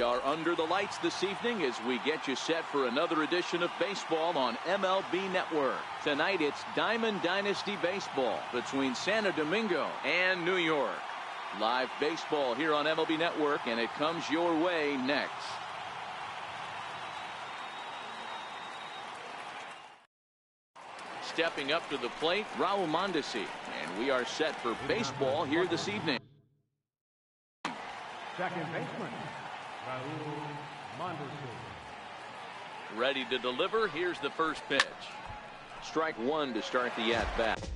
are under the lights this evening as we get you set for another edition of baseball on MLB Network. Tonight it's Diamond Dynasty Baseball between Santo Domingo and New York. Live baseball here on MLB Network, and it comes your way next. Stepping up to the plate, Raul Mondesi, and we are set for baseball here this evening. Second baseman, Raul Mondesi. Ready to deliver. Here's the first pitch. Strike one to start the at-bat.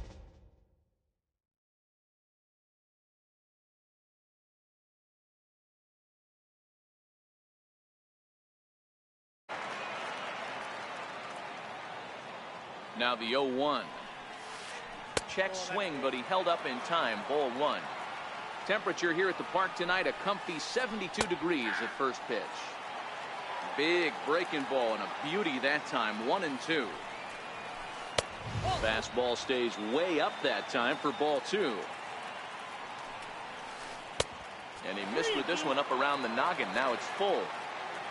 Now the 0-1. Check swing, but he held up in time. Ball one. Temperature here at the park tonight, a comfy 72 degrees at first pitch. Big breaking ball and a beauty that time. 1-2. Fastball stays way up that time for ball two. And he missed with this one up around the noggin. Now it's full.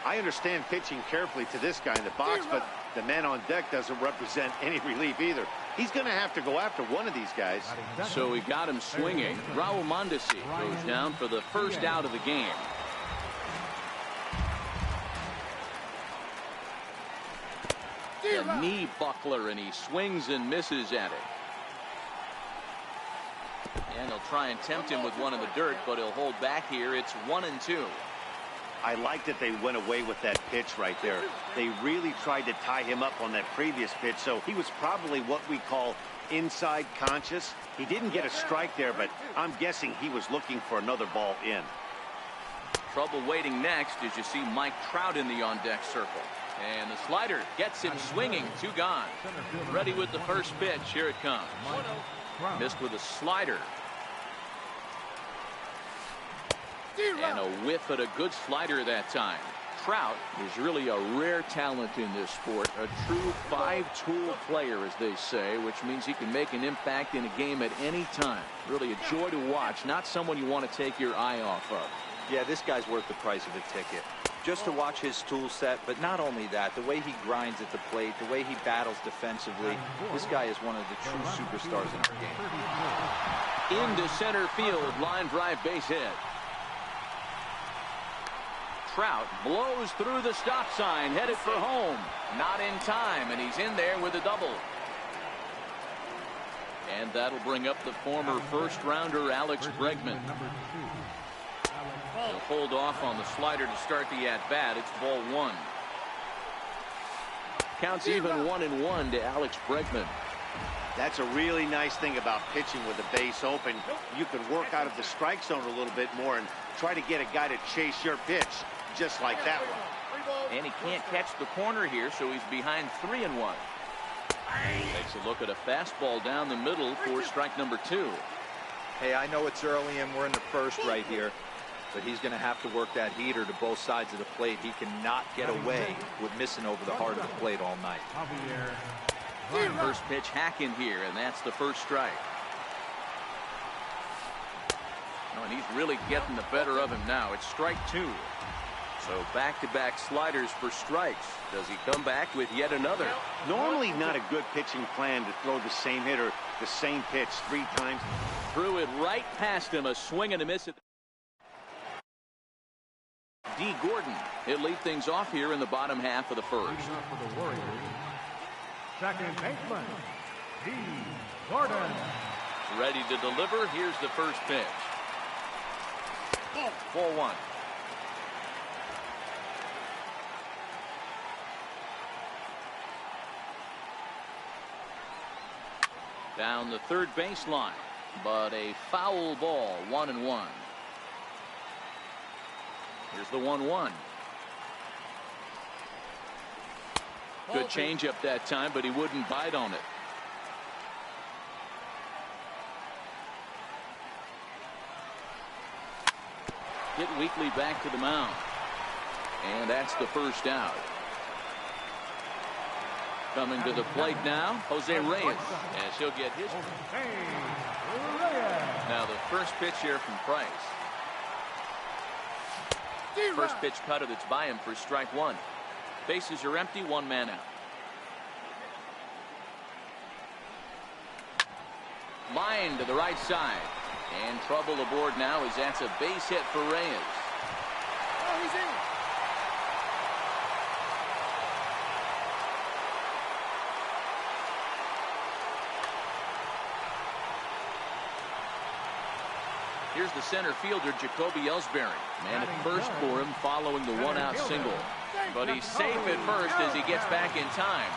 I understand pitching carefully to this guy in the box, but the man on deck doesn't represent any relief either. He's going to have to go after one of these guys. So he got him swinging. Raul Mondesi goes down for the first out of the game. The knee buckler, and he swings and misses at it. And he'll try and tempt him with one in the dirt, but he'll hold back here. It's 1-2. I like that they went away with that pitch right there. They really tried to tie him up on that previous pitch, so he was probably what we call inside conscious. He didn't get a strike there, but I'm guessing he was looking for another ball in. Trouble waiting next as you see Mike Trout in the on-deck circle. And the slider gets him swinging. Two gone. Ready with the first pitch. Here it comes. Missed with a slider. And a whiff at a good slider that time. Trout is really a rare talent in this sport. A true five-tool player, as they say, which means he can make an impact in a game at any time. Really a joy to watch. Not someone you want to take your eye off of. Yeah, this guy's worth the price of a ticket. Just to watch his tool set, but not only that, the way he grinds at the plate, the way he battles defensively, this guy is one of the true superstars in our game. Into center field, line drive base hit. Trout blows through the stop sign, headed for home. Not in time, and he's in there with a double. And that'll bring up the former first-rounder Alex Bregman. He'll hold off on the slider to start the at-bat. It's ball one. Counts even 1-1 to Alex Bregman. That's a really nice thing about pitching with the base open. You can work out of the strike zone a little bit more and try to get a guy to chase your pitch, just like that one. And he can't catch the corner here, so he's behind 3-1. Takes a look at a fastball down the middle for strike number two. Hey, I know it's early and we're in the first right here, but he's going to have to work that heater to both sides of the plate. He cannot get away with missing over the heart of the plate all night. First pitch hack in here, and that's the first strike. Oh, and he's really getting the better of him now. It's strike two. So back-to-back sliders for strikes. Does he come back with yet another? Normally not a good pitching plan to throw the same hitter, the same pitch 3 times. Threw it right past him. A swing and a miss. D. Gordon. He'll lead things off here in the bottom half of the first. For the Warriors, second baseman, D. Gordon. Ready to deliver. Here's the first pitch. Ball one. Down the third baseline, but a foul ball. 1-1. Here's the 1-1. Good changeup that time, but he wouldn't bite on it. Get Weekly back to the mound. And that's the first out. Coming to the plate now, Jose Reyes, as he'll get his. Now the first pitch here from Price. First pitch cutter that's by him for strike one. Bases are empty, one man out. Line to the right side. And trouble aboard now as that's a base hit for Reyes. Oh, he's in. Here's the center fielder, Jacoby Ellsbury. Man at first for him following the one-out single. But he's safe at first as he gets back in time.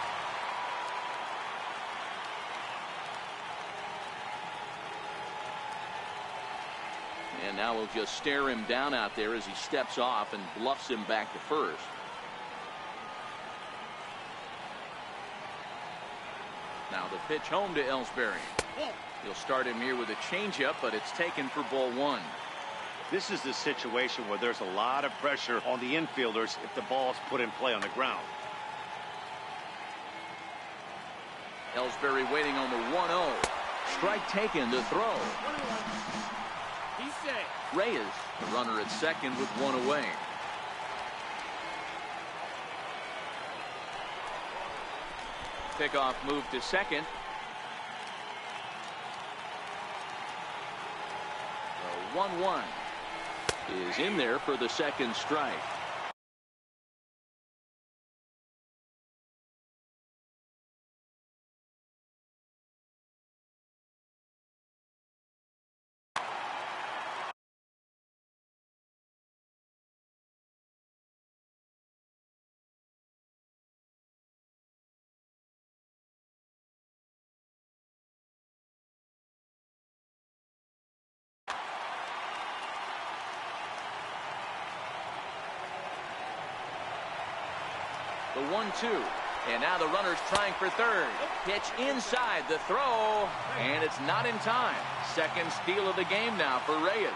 And now we'll just stare him down out there as he steps off and bluffs him back to first. Now the pitch home to Ellsbury. He'll start him here with a changeup, but it's taken for ball one. This is the situation where there's a lot of pressure on the infielders if the ball's put in play on the ground. Ellsbury waiting on the 1-0. Strike taken to throw. He's set. Reyes, the runner at second with one away. Pickoff move to second. The 1-1 is in there for the second strike. The 1-2. And now the runner's trying for third. Pitch inside the throw. And it's not in time. Second steal of the game now for Reyes.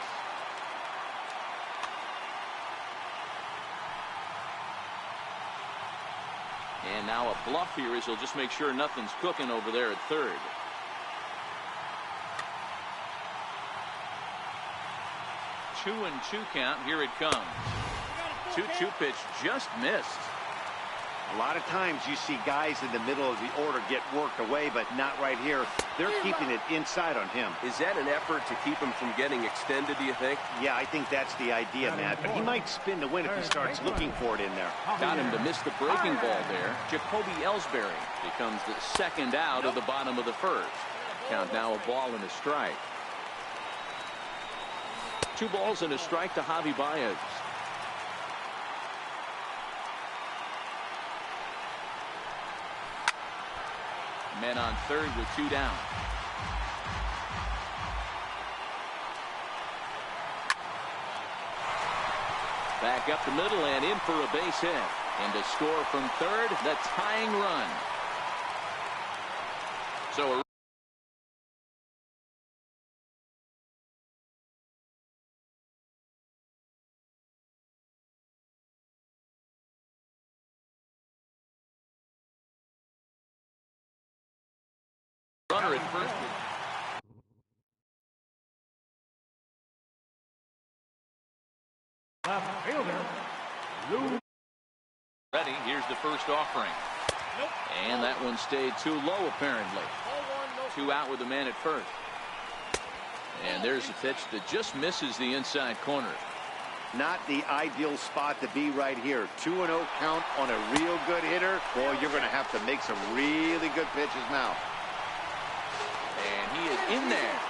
And now a bluff here as he'll just make sure nothing's cooking over there at third. 2-2 count. Here it comes. 2-2 pitch just missed. A lot of times you see guys in the middle of the order get worked away, but not right here. They're keeping it inside on him. Is that an effort to keep him from getting extended, do you think? Yeah, I think that's the idea, Matt. But he might spin to win if he starts looking for it in there. Got him to miss the breaking ball there. Jacoby Ellsbury becomes the second out of the bottom of the first. Count now a ball and a strike. 2 balls and a strike to Javi Baez. Men on third with 2 down. Back up the middle and in for a base hit. And to score from third, the tying run. So a runner at first. Left fielder, Lou. Ready. Here's the first offering. And that one stayed too low, apparently. 2 out with the man at first. And there's a pitch that just misses the inside corner. Not the ideal spot to be right here. 2-0 count on a real good hitter. Boy, you're going to have to make some really good pitches now. And he is in there.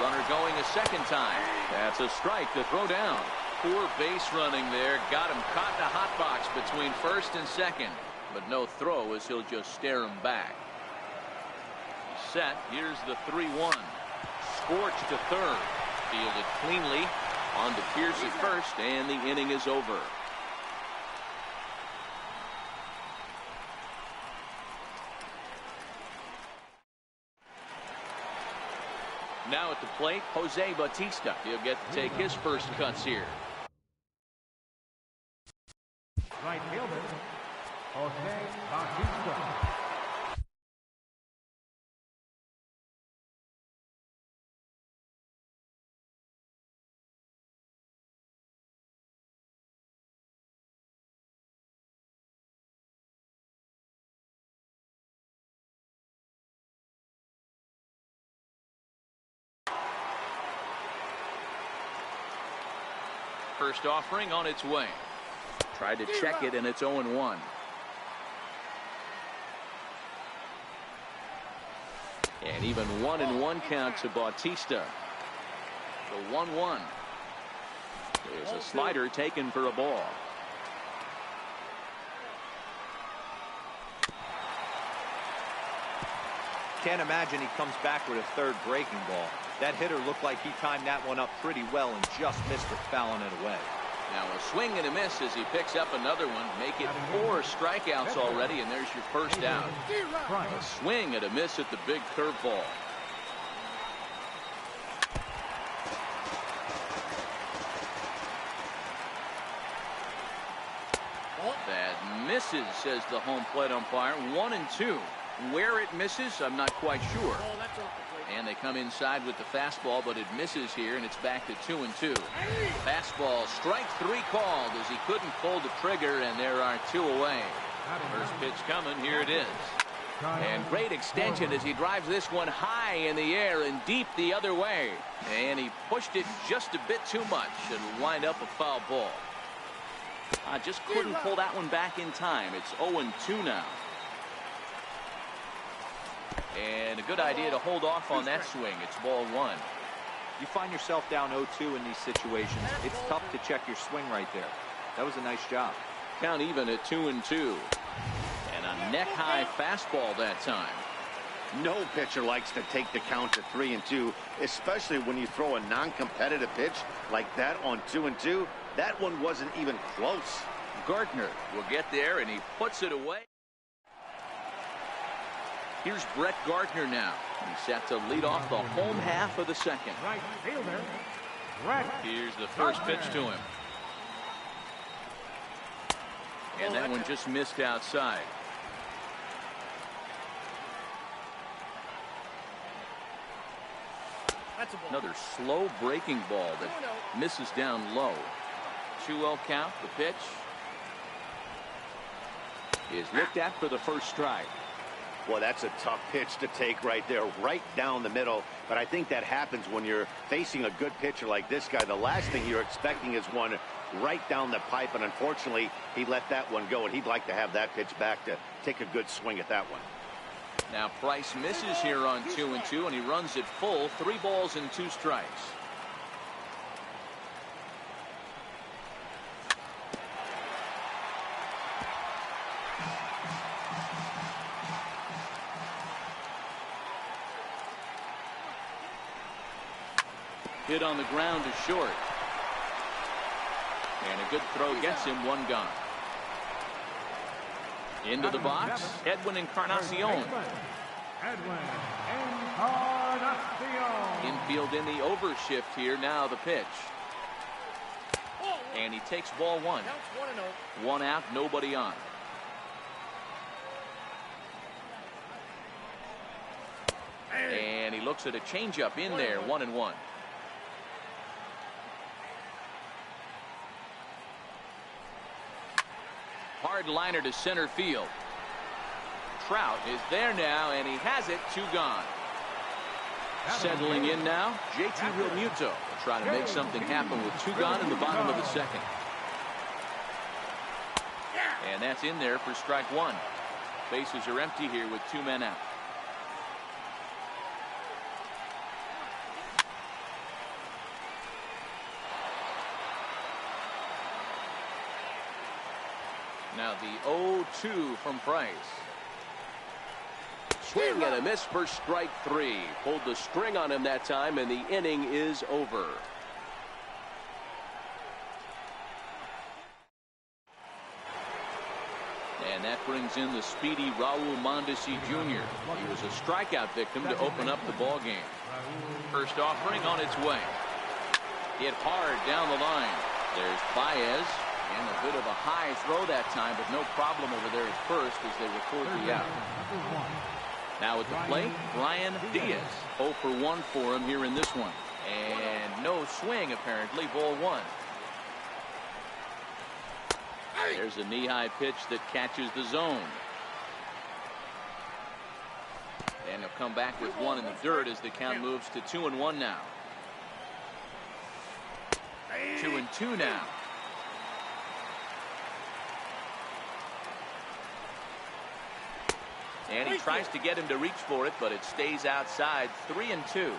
Runner going a second time. That's a strike to throw down. Poor base running there. Got him caught in a hot box between first and second. But no throw as he'll just stare him back. Set. Here's the 3-1. Scorched to third. Fielded cleanly. On to Pierce at first. And the inning is over. Now at the plate, Jose Bautista. He'll get to take his first cuts here. Right fielder, Jose Bautista. First offering on its way. Tried to check it, and it's 0-1. And even 1-1 count to Bautista. The 1-1. There's a slider taken for a ball. Can't imagine he comes back with a third breaking ball. That hitter looked like he timed that one up pretty well and just missed it, fouling it away. Now a swing and a miss as he picks up another one. Make it 4 strikeouts already, and there's your first out. A swing and a miss at the big curveball. That misses, says the home plate umpire. 1-2. Where it misses, I'm not quite sure. And they come inside with the fastball, but it misses here, and it's back to 2-2. Fastball, strike 3 called as he couldn't pull the trigger, and there are 2 away. First pitch coming, here it is. And great extension as he drives this one high in the air and deep the other way. And he pushed it just a bit too much and wind up a foul ball. I just couldn't pull that one back in time. It's 0-2 now. And a good idea to hold off on that swing. It's ball 1. You find yourself down 0-2 in these situations. It's tough to check your swing right there. That was a nice job. Count even at 2-2. And a neck-high fastball that time. No pitcher likes to take the count to 3-2, especially when you throw a non-competitive pitch like that on 2-2. That one wasn't even close. Gardner will get there, and he puts it away. Here's Brett Gardner now. He's set to lead off the home half of the second. Right fielder, Brett. Here's the first pitch to him. And that one just missed outside. Another slow breaking ball that misses down low. 2-0 count. The pitch is looked at for the first strike. Well, that's a tough pitch to take right there, right down the middle. But I think that happens when you're facing a good pitcher like this guy. The last thing you're expecting is one right down the pipe, and unfortunately, he let that one go, and he'd like to have that pitch back to take a good swing at that one. Now Price misses here on 2-2, and he runs it full. 3 balls and 2 strikes. Hit on the ground to short. And a good throw gets him 1 gone. Into the box, Edwin Encarnacion. Infield in the overshift here. Now the pitch. And he takes ball 1. 1 out, nobody on. And he looks at a changeup in there. 1-1. Hard liner to center field. Trout is there now, and he has it. 2 gone. Settling in now, JT Realmuto will try to make something happen with 2 gone in the bottom of the second. And that's in there for strike 1. Bases are empty here with 2 men out. Now the 0-2 from Price. Swing and a miss for strike 3. Pulled the string on him that time, and the inning is over. And that brings in the speedy Raul Mondesi Jr. He was a strikeout victim to open up the ball game. First offering on its way. Hit hard down the line. There's Baez. And a bit of a high throw that time, but no problem over there at first as they record the out. Now at the plate, Brian Diaz. 0 for 1 for him here in this one. And no swing, apparently. Ball 1. There's a knee-high pitch that catches the zone. And he'll come back with 1 in the dirt as the count moves to 2-1 now. 2-2 now. And he tries to get him to reach for it, but it stays outside. 3-2.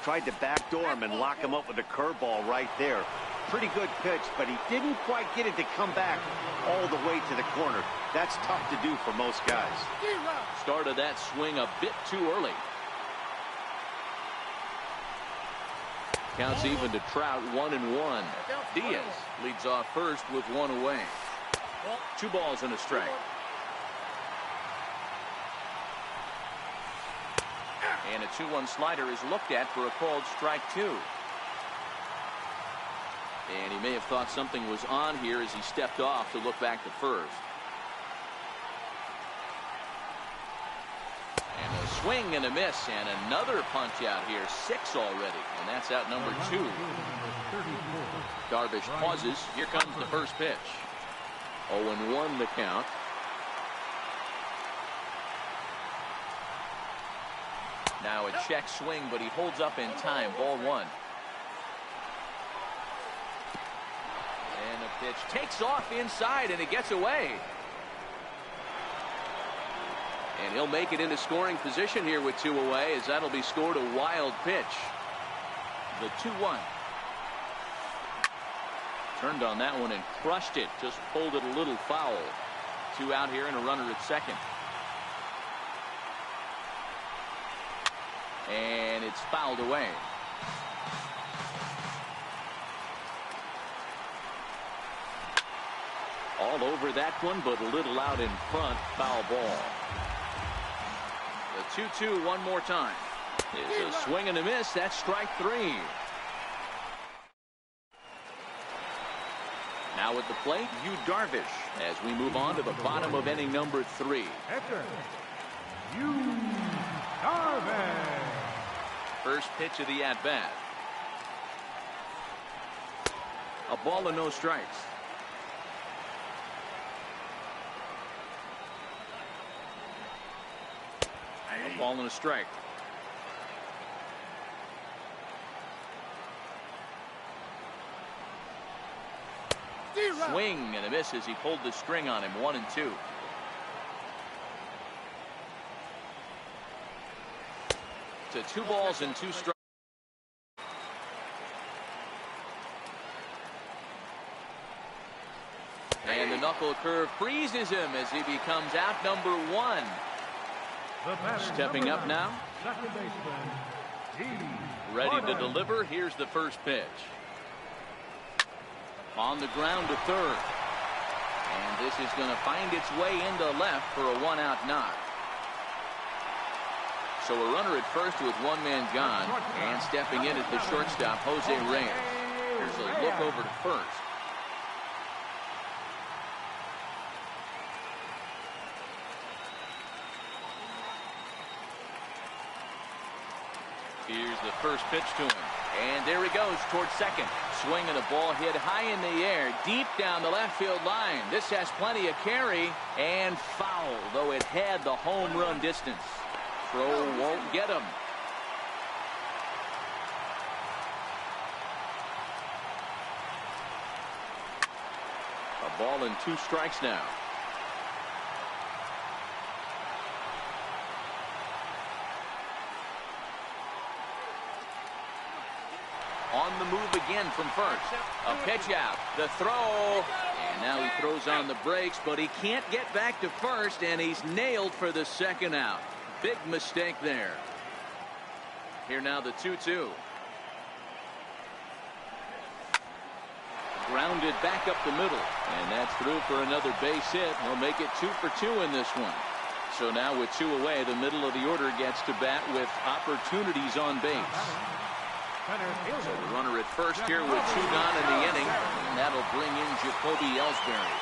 Tried to backdoor him and lock him up with a curveball right there. Pretty good pitch, but he didn't quite get it to come back all the way to the corner. That's tough to do for most guys. Started that swing a bit too early. Counts even to Trout, 1-1. Diaz leads off first with one away. 2 balls and a strike. And a 2-1 slider is looked at for a called strike 2. And he may have thought something was on here as he stepped off to look back to first. And a swing and a miss, and another punch out here. 6 already, and that's out number 2. Darvish pauses. Here comes the first pitch. 0-1 the count. Now a check swing, but he holds up in time. Ball 1. And the pitch takes off inside, and it gets away. And he'll make it into scoring position here with 2 away, as that'll be scored a wild pitch. The 2-1. Turned on that one and crushed it. Just pulled it a little foul. 2 out here and a runner at second. And it's fouled away. All over that one, but a little out in front. Foul ball. The 2-2 one more time. It's a swing and a miss. That's strike 3. Now at the plate, Yu Darvish, as we move on to the bottom of inning number 3. Enter Yu Darvish. First pitch of the at-bat. A ball and no strikes. A ball and a strike. Swing and a miss as he pulled the string on him. 1-2. To 2 balls and 2 strikes. And the knuckle curve freezes him as he becomes out number 1. Stepping up now. Second baseman, Ready to deliver. Here's the first pitch. On the ground to third. And this is going to find its way into left for a 1-out knock. So a runner at first with 1 man gone. And stepping in at the shortstop, Jose Reyes. Here's a look over to first. Here's the first pitch to him. And there he goes towards second. Swinging a ball hit high in the air, deep down the left field line. This has plenty of carry, and foul, though it had the home run distance. Throw won't get him. A ball and 2 strikes now. On the move again from first. A pitch out. The throw. And now he throws on the brakes, but he can't get back to first, and he's nailed for the 2nd out. Big mistake there. Here now the 2-2. Grounded back up the middle. And that's through for another base hit. He'll make it 2 for 2 in this one. So now with 2 away, the middle of the order gets to bat with opportunities on base. So the runner at first here with 2 gone in the inning, and that'll bring in Jacoby Ellsbury.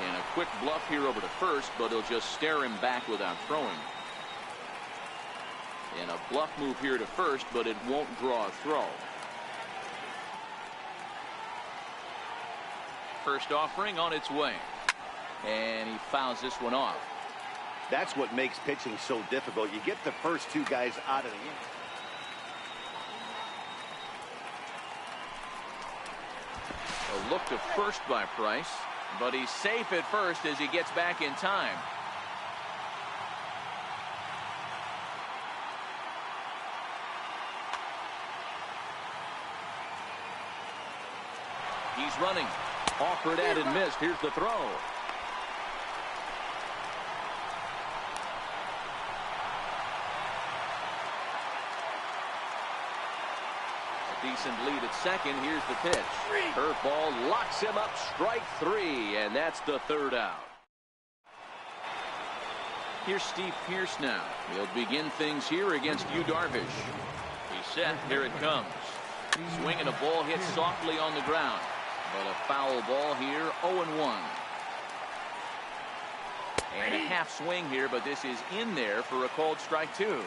And a quick bluff here over to first, but he'll just stare him back without throwing. And a bluff move here to first, but it won't draw a throw. First offering on its way. And he fouls this one off. That's what makes pitching so difficult. You get the first 2 guys out of the inning. A look to first by Price, but he's safe at first as he gets back in time. He's running. Offered at and missed. Here's the throw. A decent lead at second. Here's the pitch. Curveball locks him up. Strike three, and that's the third out. Here's Steve Pearce now. He'll begin things here against Yu Darvish. He's set. Here it comes. Swinging a ball hit softly on the ground. But a foul ball here, 0-1. And a half swing here, but this is in there for a called strike two.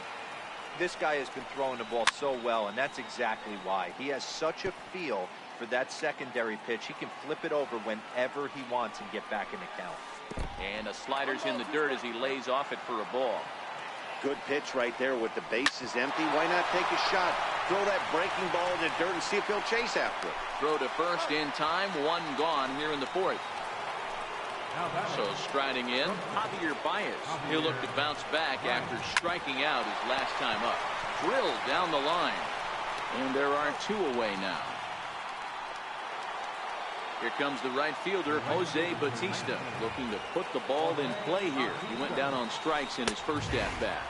This guy has been throwing the ball so well, and that's exactly why. He has such a feel for that secondary pitch. He can flip it over whenever he wants and get back in the count. And a slider's in the dirt as he lays off it for a ball. Good pitch right there with the bases empty. Why not take a shot? Throw that breaking ball in the dirt and see if he'll chase after it. Throw to first in time. One gone here in the fourth. So striding in, Javier Baez. He'll look to bounce back after striking out his last time up. Drilled down the line. And there are two away now. Here comes the right fielder, Jose Bautista, looking to put the ball in play here. He went down on strikes in his first at-bat.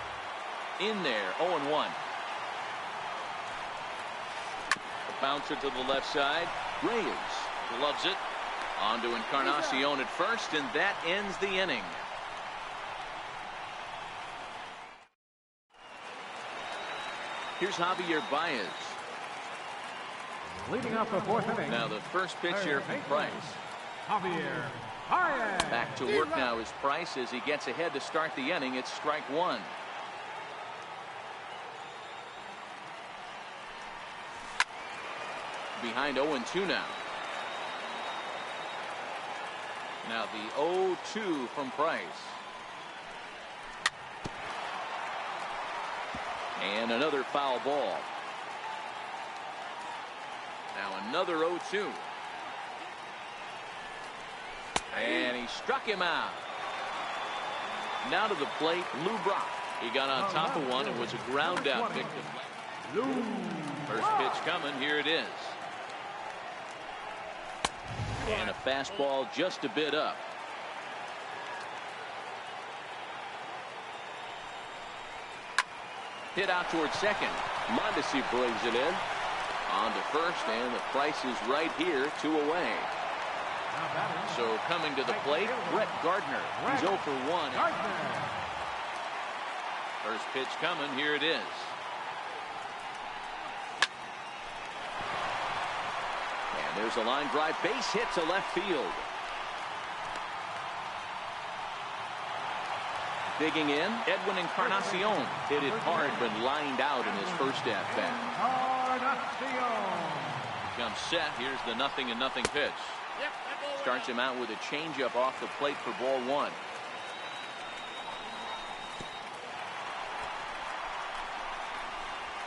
In there, 0-1. A bouncer to the left side. Reyes gloves it. On to Encarnacion at first, and that ends the inning. Here's Javier Baez. Leading off the fourth inning. Now the first pitch here from Price. Javier Baez. Back to work now is Price as he gets ahead to start the inning. It's strike one. Behind 0-2 now. Now the 0-2 from Price. And another foul ball. Now another 0-2. And he struck him out. Now to the plate, Lou Brock. He got on top of one and was a ground out victim. First pitch coming. Here it is. And a fastball just a bit up. Hit out towards second. Mondesi brings it in. On to first, and the Price is right here, 2 away. So coming to the plate, Brett Gardner. He's 0 for 1. First pitch coming. Here it is. There's a line drive, base hit to left field. Digging in, Edwin Encarnacion hit it hard but lined out in his first at-bat. Comes set. Here's the 0-0 pitch. Starts him out with a changeup off the plate for ball one.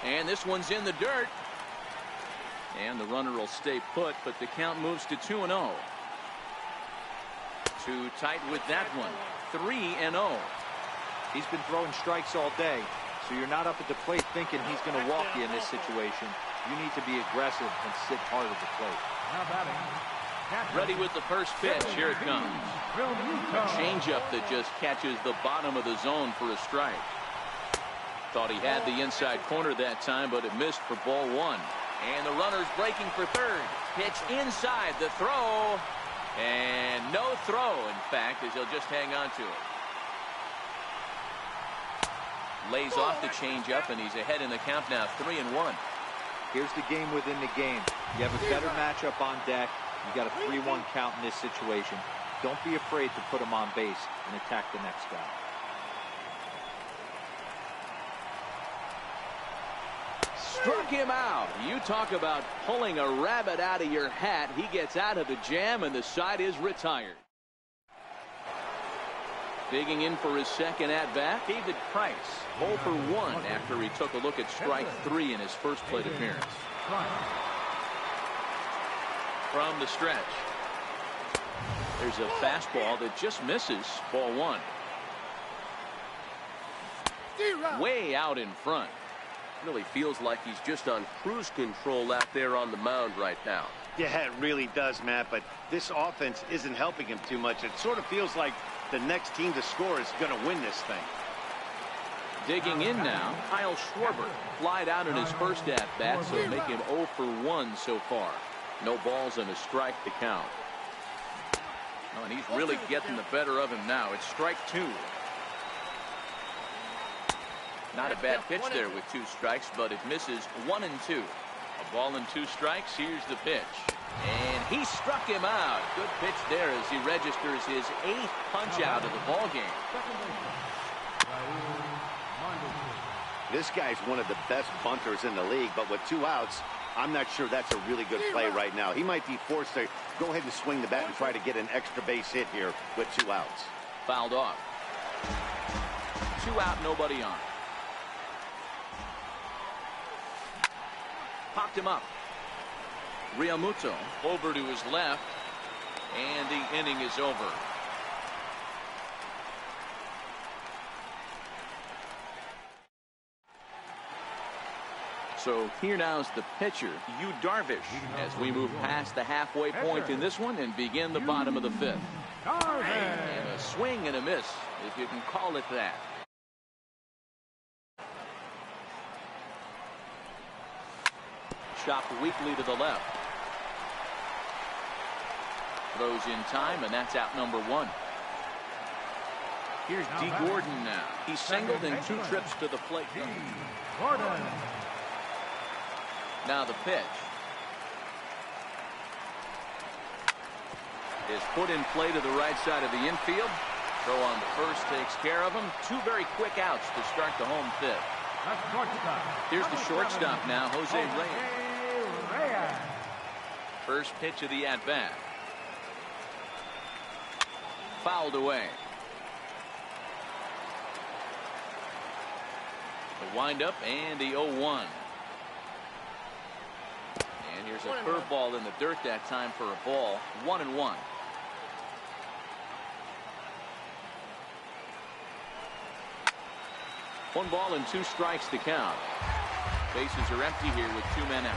And this one's in the dirt. And the runner will stay put, but the count moves to 2-0. Too tight with that one. 3-0. He's been throwing strikes all day, so you're not up at the plate thinking he's going to walk you in this situation. You need to be aggressive and sit hard at the plate. Ready with the first pitch. Here it comes. A changeup that just catches the bottom of the zone for a strike. Thought he had the inside corner that time, but it missed for ball one. And the runner's breaking for third. Pitch inside, the throw. And no throw, in fact, as he'll just hang on to it. Lays off the changeup, and he's ahead in the count now, 3-1. Here's the game within the game. You have a better matchup on deck. You got a 3-1 count in this situation. Don't be afraid to put him on base and attack the next guy. Struck him out. You talk about pulling a rabbit out of your hat. He gets out of the jam, and the side is retired. Digging in for his second at-bat, David Price, 0 for 1 after he took a look at strike 3 in his first plate appearance. from the stretch. There's a fastball that just misses. Ball one. Way out in front. Really feels like he's just on cruise control out there on the mound right now. Yeah, it really does, Matt, but this offense isn't helping him too much. It sort of feels like the next team to score is going to win this thing. Digging in now, Kyle Schwarber. Flied out in his first at-bat, so make him 0 for 1 so far. No balls and a strike to count. Oh, and he's really getting the better of him now. It's strike 2. Not a bad pitch there with 2 strikes, but it misses 1 and 2. A ball and 2 strikes. Here's the pitch. And he struck him out. Good pitch there as he registers his 8th punch out of the ball game. This guy's one of the best bunters in the league, but with 2 outs, I'm not sure that's a really good play right now. He might be forced to go ahead and swing the bat and try to get an extra base hit here with 2 outs. Fouled off. 2 out, nobody on. Popped him up. Realmuto over to his left, and the inning is over. So here now's the pitcher, Yu Darvish, as we move past the halfway point in this one and begin the bottom of the 5th. And a swing and a miss, if you can call it that. Chopped weakly to the left. Throws in time, and that's out number 1. Here's D. Gordon now. He's singled in 2 trips to the plate. Gordon. Now the pitch is put in play to the right side of the infield. Throw on the first takes care of him. 2 very quick outs to start the home 5th. Here's the shortstop now, Jose Reyes. First pitch of the at-bat. Fouled away. The windup and the 0-1. And here's a curveball in the dirt that time for a ball. 1-1. One ball and 2 strikes to count. Bases are empty here with 2 men out.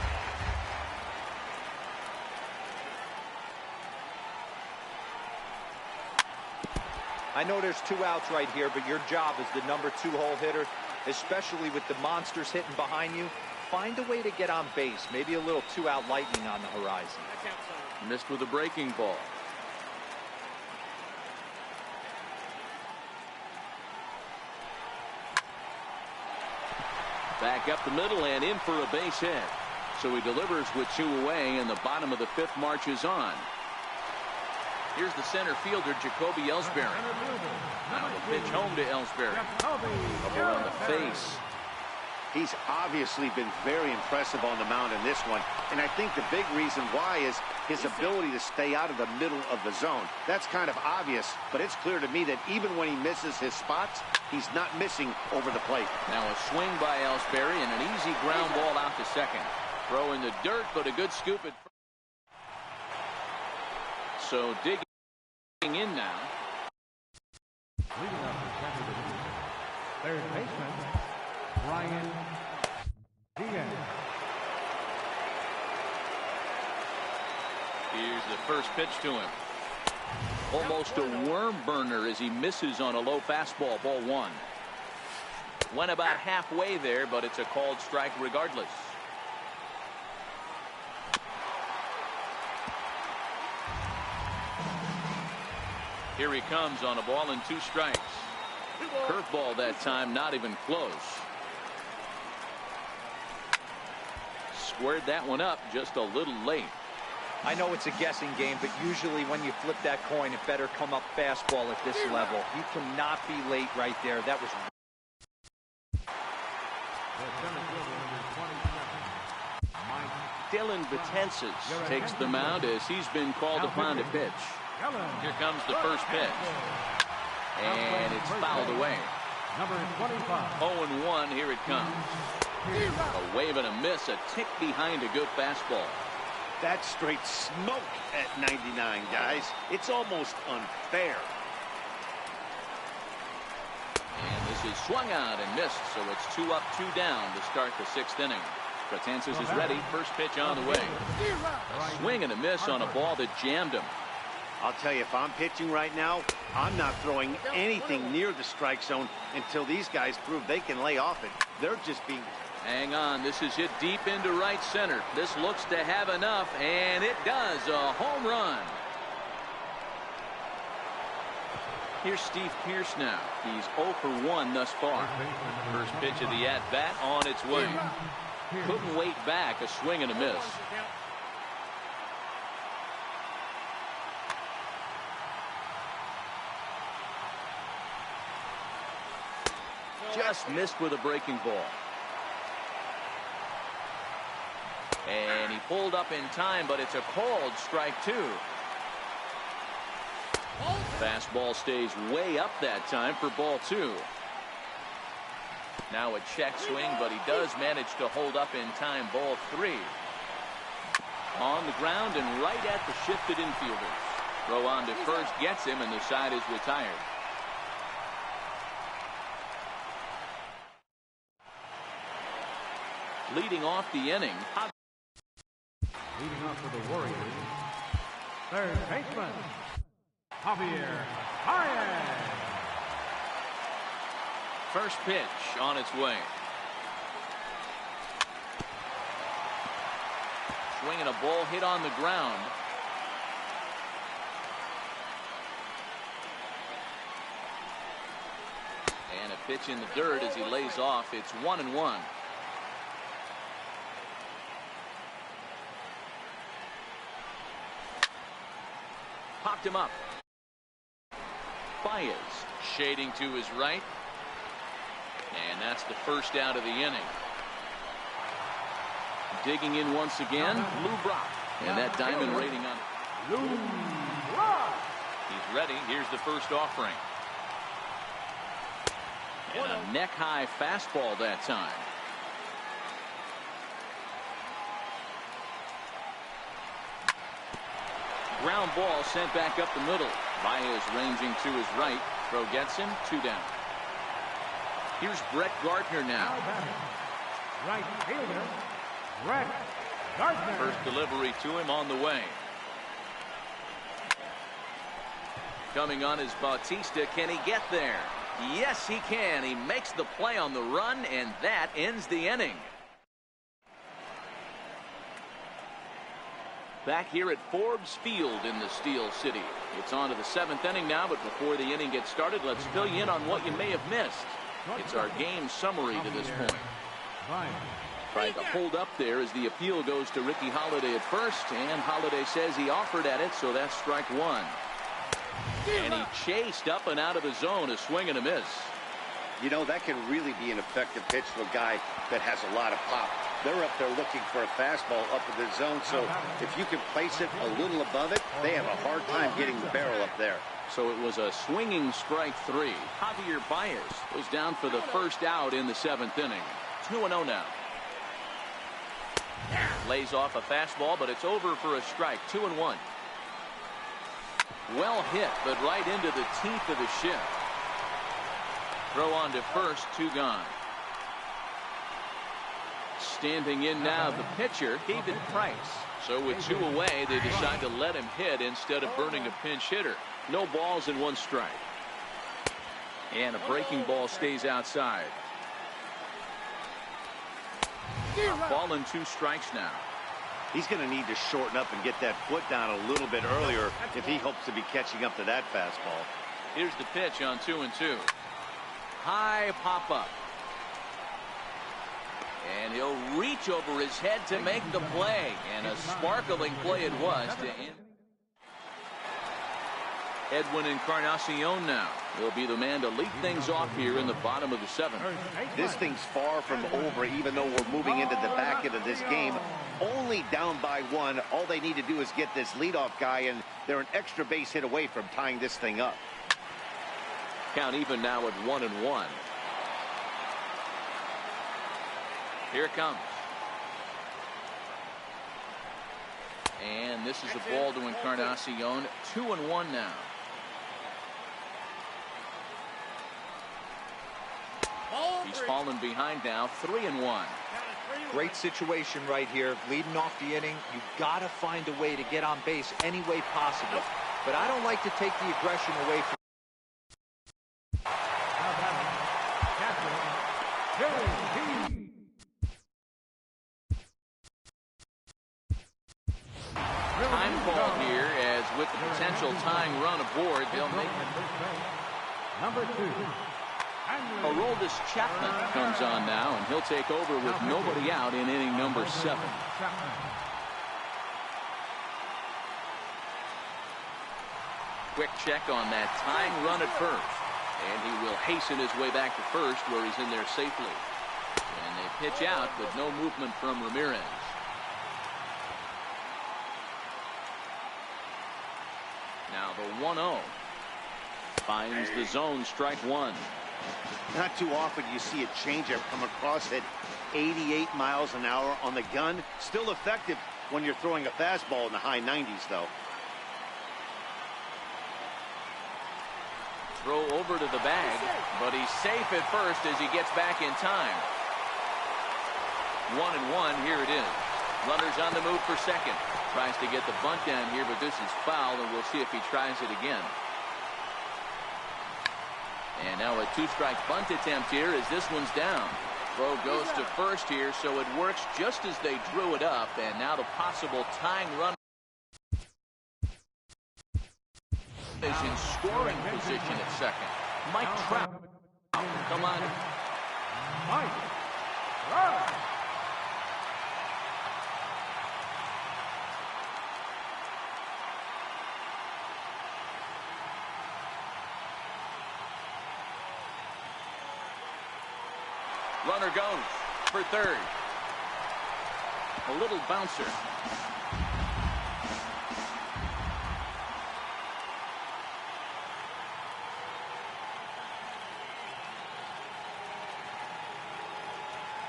I know there's 2 outs right here, but your job as the number 2 hole hitter, especially with the monsters hitting behind you, find a way to get on base. Maybe a little 2-out lightning on the horizon. Missed with a breaking ball. Back up the middle and in for a base hit. So he delivers with 2 away, and the bottom of the 5th marches on. Here's the center fielder, Jacoby Ellsbury. Now the pitch home to Ellsbury. Over on the face. He's obviously been very impressive on the mound in this one, and I think the big reason why is his ability to stay out of the middle of the zone. That's kind of obvious, but it's clear to me that even when he misses his spots, he's not missing over the plate. Now a swing by Ellsbury and an easy ground ball out to second. Throw in the dirt, but a good scoop at first. So digging in now. Leading up to third baseman, Brian Diaz. Here's the first pitch to him. Almost a worm burner as he misses on a low fastball. Ball 1. Went about halfway there, but it's a called strike regardless. Here he comes on a ball and 2 strikes. Curveball that time, not even close. Squared that one up just a little late. I know it's a guessing game, but usually when you flip that coin, it better come up fastball at this level. You cannot be late right there. That was... Dylan Betances takes the mound as he's been called upon to pitch. Here comes the first pitch. And it's fouled away. Number 25. 0-1, here it comes. A wave and a miss, a tick behind a good fastball. That's straight smoke at 99, guys. It's almost unfair. And this is swung out and missed, so it's 2 up, 2 down to start the 6th inning. Betances is ready. First pitch on the way. A swing and a miss on a ball that jammed him. I'll tell you, if I'm pitching right now, I'm not throwing anything near the strike zone until these guys prove they can lay off it. They're just being... Hang on. This is hit deep into right center. This looks to have enough, and it does. A home run. Here's Steve Pearce now. He's 0 for 1 thus far. First pitch of the at-bat on its way. Couldn't wait back. A swing and a miss. Just missed with a breaking ball. And he pulled up in time, but it's a called strike 2. Fastball stays way up that time for ball 2. Now a check swing, but he does manage to hold up in time. Ball 3. On the ground and right at the shifted infielders. Throw on to first gets him, and the side is retired. Leading off the inning. Leading off for the Warriors, third baseman, Javier Baez. First pitch on its way. Swinging a ball hit on the ground. And a pitch in the dirt as he lays off. It's 1-1. Popped him up. Baez shading to his right. And that's the first out of the inning. Digging in once again, Lou Brock. And that diamond rating on it. Lou Brock. He's ready. Here's the first offering. And a neck-high fastball that time. Ground ball sent back up the middle. Baez ranging to his right. Throw gets him. 2 down. Here's Brett Gardner now. Right fielder, Brett Gardner. First delivery to him on the way. Coming on is Bautista. Can he get there? Yes, he can. He makes the play on the run, and that ends the inning. Back here at Forbes Field in the Steel City. It's on to the 7th inning now, but before the inning gets started, let's fill you in on what you may have missed. It's our game summary to this point. Tried to hold up there as the appeal goes to Ricky Holiday at first, and Holiday says he offered at it, so that's strike 1. And he chased up and out of the zone, a swing and a miss. You know, that can really be an effective pitch to a guy that has a lot of pop. They're up there looking for a fastball up in the zone, so if you can place it a little above it, they have a hard time getting the barrel up there. So it was a swinging strike 3. Javier Baez was down for the first out in the 7th inning. 2-0 now. Lays off a fastball, but it's over for a strike. 2-1. Well hit, but right into the teeth of the shift. Throw on to first, 2 gone. Standing in now, the pitcher, David Price. So with 2 away, they decide to let him hit instead of burning a pinch hitter. No balls and 1 strike. And a breaking ball stays outside. Ball and 2 strikes now. He's going to need to shorten up and get that foot down a little bit earlier if he hopes to be catching up to that fastball. Here's the pitch on 2-2. High pop-up. And he'll reach over his head to make the play. And a sparkling play it was to end. Edwin Encarnacion now will be the man to lead things off here in the bottom of the 7th. This thing's far from over, even though we're moving into the back end of this game. Only down by 1. All they need to do is get this leadoff guy, and they're an extra base hit away from tying this thing up. Count even now at 1-1. Here it comes. And this is a ball to Encarnacion. 2-1 now. He's fallen behind now. 3-1. Great situation right here. Leading off the inning. You got to find a way to get on base any way possible. But I don't like to take the aggression away from. Time call here, as with the potential tying run aboard, they'll make it. Number 2. Aroldis Chapman comes on now, and he'll take over with nobody out in inning number 7. Quick check on that tying run at first, and he will hasten his way back to first, where he's in there safely. And they pitch out, but no movement from Ramirez. Now the 1-0 finds the zone, strike one. Not too often you see a changeup come across at 88 miles an hour on the gun. Still effective when you're throwing a fastball in the high 90s, though. Throw over to the bag, but he's safe at first as he gets back in time. 1-1, here it is. Runners on the move for second. Tries to get the bunt down here, but this is foul, and we'll see if he tries it again. And now a 2-strike bunt attempt here as this one's down. Throw goes to first here, so it works just as they drew it up, and now the possible tying run is in scoring position at second. Mike Trout. Come on. Mike Trout. Runner goes for third. A little bouncer.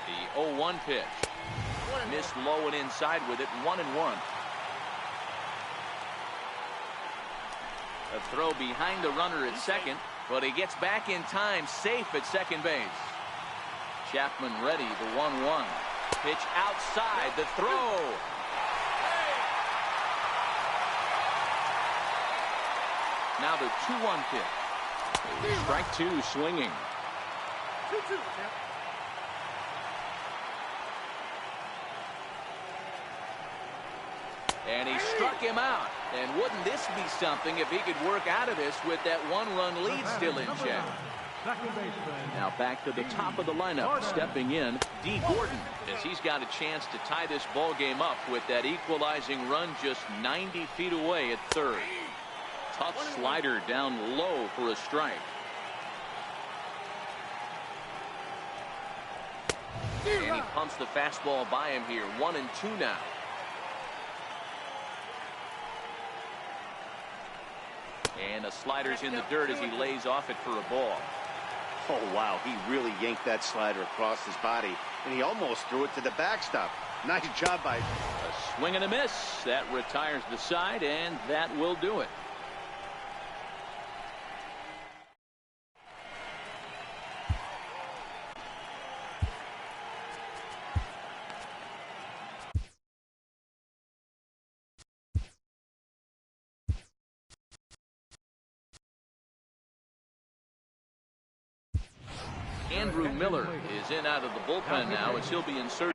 The 0-1 pitch. Missed low and inside with it. 1-1. A throw behind the runner at second, but he gets back in time, safe at second base. Chapman ready, the 1-1. Pitch outside, the throw. Now the 2-1 pitch. Strike two, swinging. 2-2. And he struck him out. And wouldn't this be something if he could work out of this with that 1-run lead still in check? Now back to the top of the lineup, stepping in, D. Gordon, as he's got a chance to tie this ball game up with that equalizing run just 90 feet away at third. Tough slider down low for a strike. And he pumps the fastball by him here. 1-2 now. And the slider's in the dirt as he lays off it for a ball. Oh, wow, he really yanked that slider across his body, and he almost threw it to the backstop. Nice job by... A swing and a miss. That retires the side, and that will do it. Andrew Miller is in out of the bullpen now as he'll be inserted.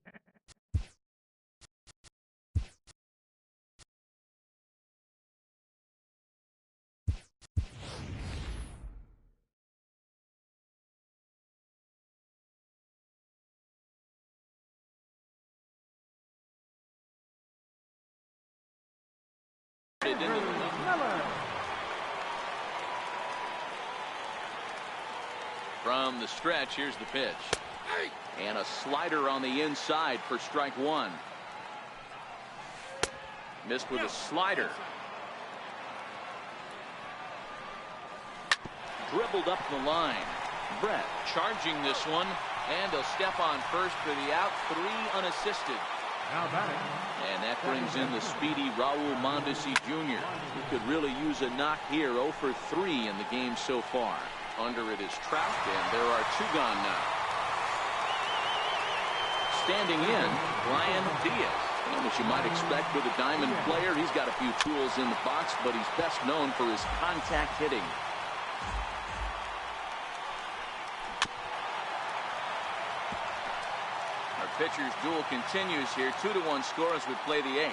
Into the From the stretch, here's the pitch. And a slider on the inside for strike one. Missed with a slider. Dribbled up the line. Brett charging this one. And he'll step on first for the out. 3 unassisted. Now batting. And that brings in the speedy Raul Mondesi Jr., who could really use a knock here. 0 for 3 in the game so far. Under it is Trout, and there are 2 gone now. Standing in, Brian Diaz. And as you might expect with a diamond player, he's got a few tools in the box, but he's best known for his contact hitting. Our pitcher's duel continues here. 2-1 score as we play the 8th.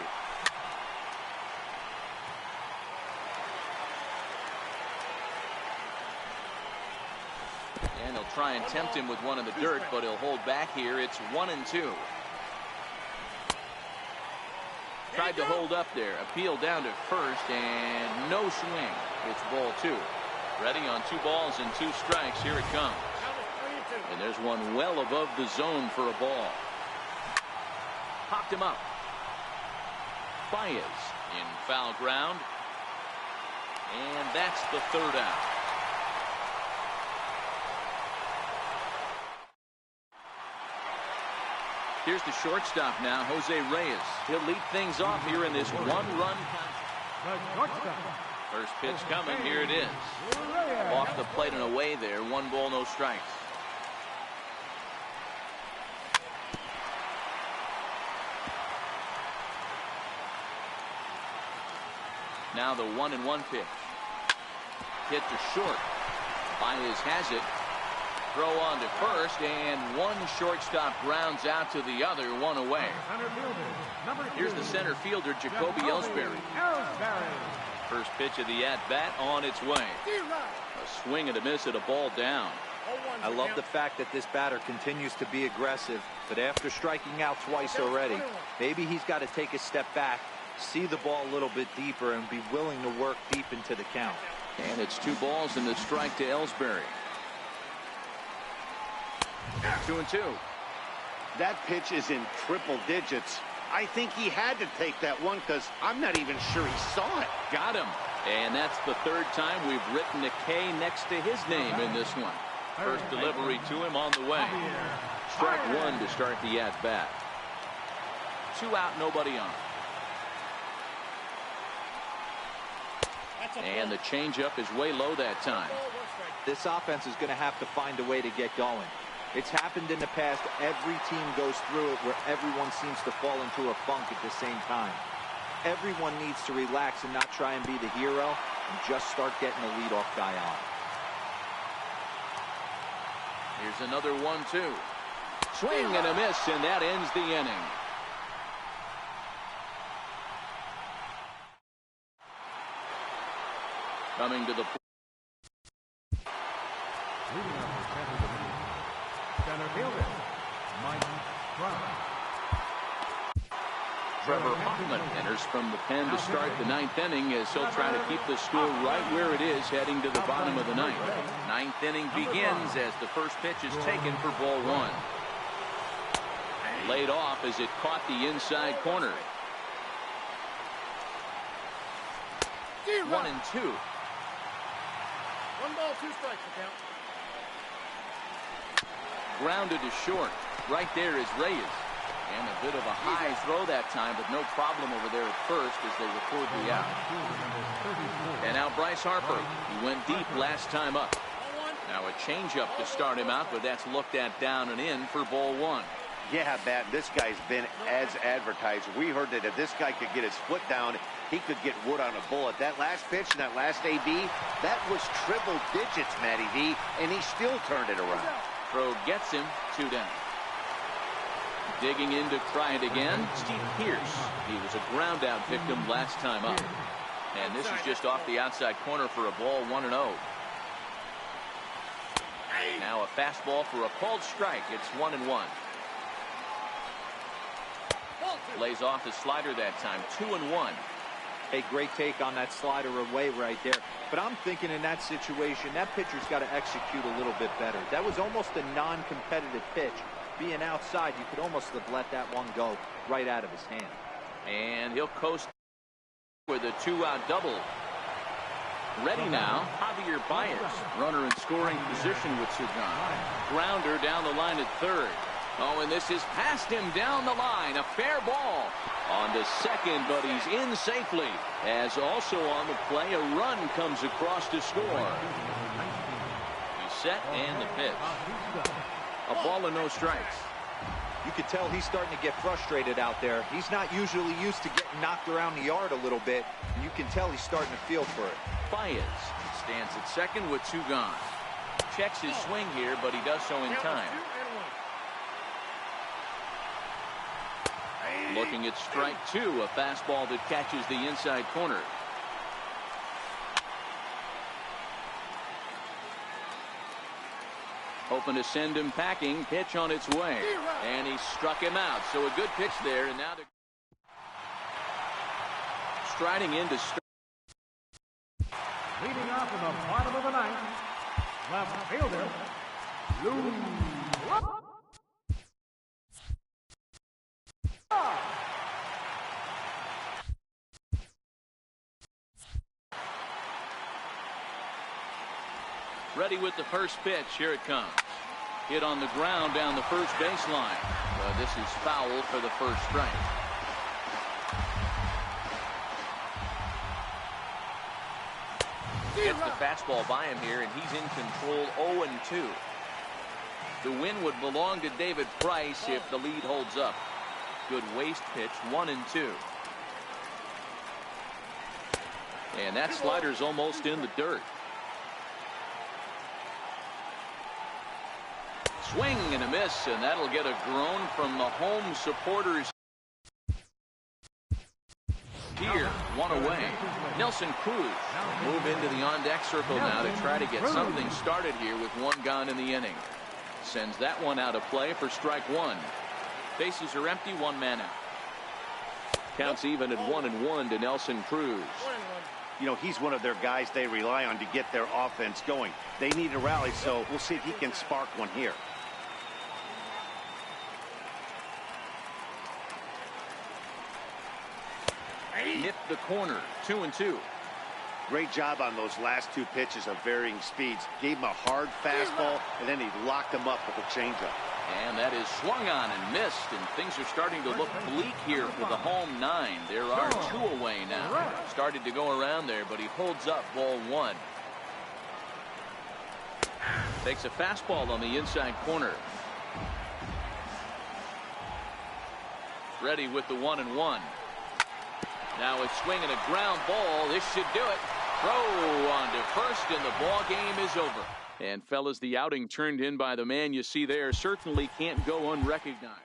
And he'll try and tempt him with one in the dirt, but he'll hold back here. It's 1-2. Tried to hold up there. Appeal down to first, and no swing. It's ball 2. Ready on 2 balls and 2 strikes. Here it comes. And there's one well above the zone for a ball. Popped him up. Baez in foul ground. And that's the 3rd out. Here's the shortstop now, Jose Reyes. He'll lead things off here in this 1-run contest. First pitch coming. Here it is. Off the plate and away there. 1 ball, no strikes. Now the 1-1 pitch. Hit to short. Baez has it. Throw on to first, and one shortstop grounds out to the other, 1 away. Here's the center fielder, Jacoby Ellsbury. First pitch of the at-bat on its way. A swing and a miss at a ball down. I love the fact that this batter continues to be aggressive, but after striking out twice already, maybe he's got to take a step back, see the ball a little bit deeper, and be willing to work deep into the count. And it's 2 balls and the strike to Ellsbury. 2-2. That pitch is in triple digits. I think he had to take that one because I'm not even sure he saw it. Got him. And that's the 3rd time we've written a K next to his name in this one. First delivery to him on the way. Strike 1 to start the at-bat. 2 out, nobody on. And the changeup is way low that time. This offense is going to have to find a way to get going. It's happened in the past. Every team goes through it where everyone seems to fall into a funk at the same time. Everyone needs to relax and not try and be the hero and just start getting the leadoff guy on. Here's another 1-2. Swing and a miss, and that ends the inning. Coming to the center fielder, Mike Trout. Trevor Hoffman enters from the pen to start the 9th inning as he'll try to keep the score right where it is heading to the bottom of the 9th. 9th inning begins as the first pitch is taken for ball 1. Laid off as it caught the inside corner. 1-2. 1 ball, 2 strikes to count. Grounded to short. Right there is Reyes. And a bit of a high throw that time, but no problem over there at first as they record the out. And now Bryce Harper. He went deep last time up. Now a changeup to start him out, but that's looked at down and in for ball 1. Yeah, Bat, this guy's been as advertised. We heard that if this guy could get his foot down, he could get wood on a bullet. That last pitch and that last AB, that was triple digits, Matty V, and he still turned it around. Throw gets him, 2 down. Digging in to try it again, Steve Pearce. He was a ground out victim last time up. And this is just off the outside corner for a ball, 1-0. Now a fastball for a called strike. It's 1-1. Lays off the slider that time, 2-1. A great take on that slider away right there. But I'm thinking in that situation, that pitcher's got to execute a little bit better. That was almost a non-competitive pitch. Being outside, you could almost have let that one go right out of his hand. And he'll coast with a 2-out double. Ready now, Javier Baez. Runner in scoring position with Sugan. Grounder down the line at 3rd. Oh, and this is past him down the line. A fair ball. On to second, but he's in safely. As also on the play, a run comes across to score. He's set and the pitch. A ball and no strikes. You could tell he's starting to get frustrated out there. He's not usually used to getting knocked around the yard a little bit. And you can tell he's starting to feel for it. Baez stands at second with 2 gone. Checks his swing here, but he does so in time. Looking at strike 2, a fastball that catches the inside corner. Hoping to send him packing. Pitch on its way. And he struck him out. So a good pitch there. And now they're striding into start. Leading off in the bottom of the ninth, left fielder, Lou. Ready with the first pitch. Here it comes. Hit on the ground down the first baseline. This is foul for the first strike. Gets the fastball by him here, and he's in control 0-2. The win would belong to David Price if the lead holds up. Good waste pitch, 1-2. And that slider's almost in the dirt. Swing and a miss, and that'll get a groan from the home supporters. Here, 1 away. Nelson Cruz move into the on-deck circle now to try to get something started here with 1 gone in the inning. Sends that one out of play for strike 1. Bases are empty, 1 man out. Counts even at 1-1 to Nelson Cruz. You know, he's one of their guys they rely on to get their offense going. They need a rally, so we'll see if he can spark one here. Hit the corner, 2-2. Great job on those last 2 pitches of varying speeds. Gave him a hard fastball, and then he locked him up with a changeup. And that is swung on and missed, and things are starting to look bleak here for the home 9. There are 2 away now. Started to go around there, but he holds up ball 1. Takes a fastball on the inside corner. Ready with the 1-1. Now a swing and a ground ball. This should do it. Throw on to first, and the ball game is over. And fellas, the outing turned in by the man you see there certainly can't go unrecognized.